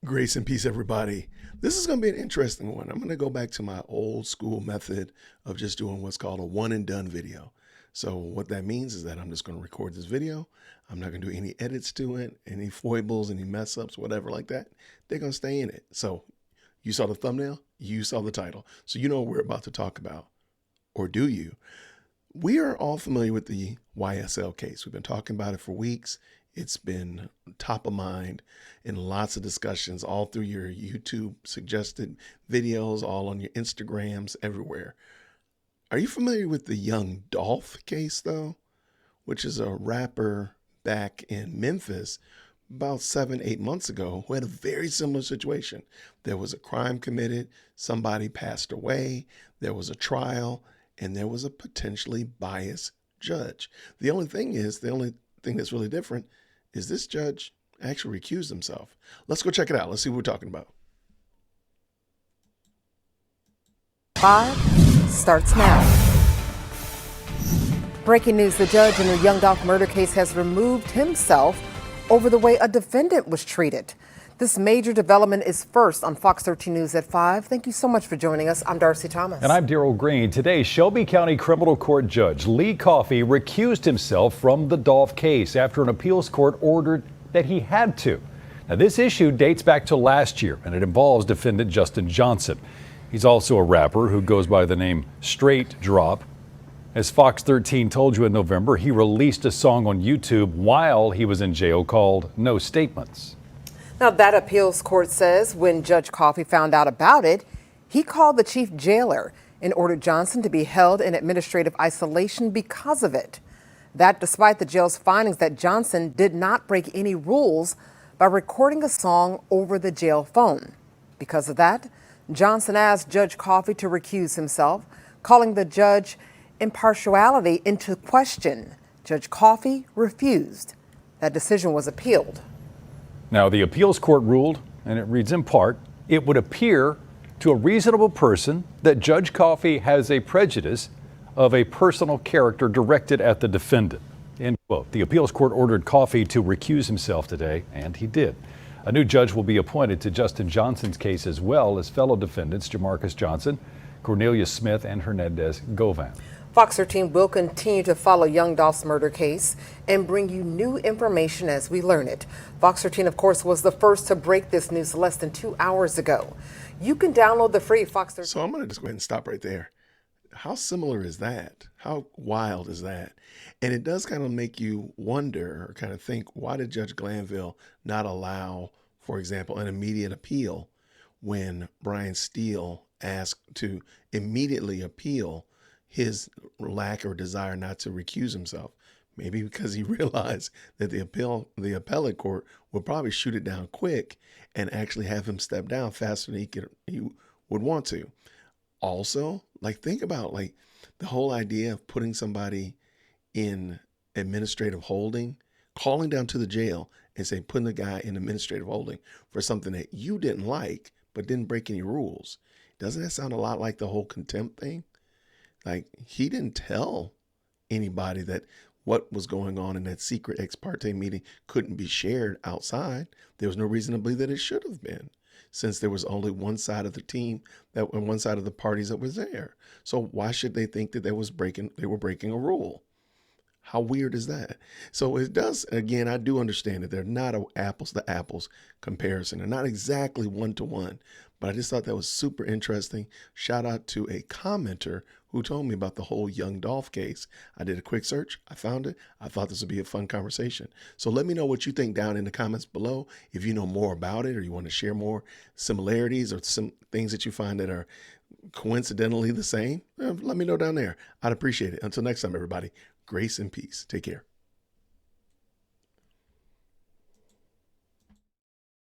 Grace and peace, everybody. This is going to be an interesting one. I'm going to go back to my old school method of just doing what's called a one and done video. So what that means is that I'm just going to record this video. I'm not going to do any edits to it, any foibles, any mess ups, whatever like that. They're going to stay in it. So you saw the thumbnail, you saw the title. So you know what we're about to talk about, or do you? We are all familiar with the YSL case. We've been talking about it for weeks. It's been top of mind in lots of discussions all through your YouTube suggested videos, all on your Instagrams, everywhere. Are you familiar with the Young Dolph case, though? Which is a rapper back in Memphis about 7-8 months ago who had a very similar situation. There was a crime committed, somebody passed away, there was a trial, and there was a potentially biased judge. The only thing that's really different is this judge actually recused himself. Let's go check it out. Let's see what we're talking about. 5 starts now. Breaking news, the judge in the Young Dolph murder case has removed himself over the way a defendant was treated. This major development is first on Fox 13 News at 5. Thank you so much for joining us. I'm Darcy Thomas. And I'm Daryl Green. Today, Shelby County Criminal Court Judge Lee Coffey recused himself from the Dolph case after an appeals court ordered that he had to. Now, this issue dates back to last year, and it involves defendant Justin Johnson. He's also a rapper who goes by the name Straight Drop. As Fox 13 told you in November, he released a song on YouTube while he was in jail called No Statements. Now, that appeals court says when Judge Coffey found out about it, he called the chief jailer and ordered Johnson to be held in administrative isolation because of it. That despite the jail's findings that Johnson did not break any rules by recording a song over the jail phone. Because of that, Johnson asked Judge Coffey to recuse himself, calling the judge impartiality into question. Judge Coffey refused. That decision was appealed. Now, the appeals court ruled, and it reads in part, it would appear to a reasonable person that Judge Coffey has a prejudice of a personal character directed at the defendant. End quote. The appeals court ordered Coffey to recuse himself today, and he did. A new judge will be appointed to Justin Johnson's case as well as fellow defendants Jermarcus Johnson, Cornelius Smith, and Hernandez Govan. Fox 13 will continue to follow Young Dolph's murder case and bring you new information as we learn it. Fox 13, of course, was the first to break this news less than 2 hours ago. You can download the free Fox 13. So I'm going to just go ahead and stop right there. How similar is that? How wild is that? And it does kind of make you wonder or kind of think, why did Judge Glanville not allow, for example, an immediate appeal when Brian Steele asked to immediately appeal his lack or desire not to recuse himself? Maybe because he realized that the appellate court would probably shoot it down quick and actually have him step down faster than he would want to. Also, think about the whole idea of putting somebody in administrative holding, calling down to the jail and say, putting the guy in administrative holding for something that you didn't like, but didn't break any rules. Doesn't that sound a lot like the whole contempt thing? He didn't tell anybody that what was going on in that secret ex parte meeting couldn't be shared outside. There was no reason to believe that it should have been, since there was only one side of the team and one side of the parties that was there. So why should they think that they were breaking a rule? How weird is that? So it does, again, I do understand that they're not an apples to apples comparison. They're not exactly one-to-one, but I just thought that was super interesting. Shout out to a commenter who told me about the whole Young Dolph case. I did a quick search. I found it. I thought this would be a fun conversation. So let me know what you think down in the comments below. If you know more about it or you want to share more similarities or some things that you find that are coincidentally the same, let me know down there. I'd appreciate it. Until next time, everybody, grace and peace. Take care.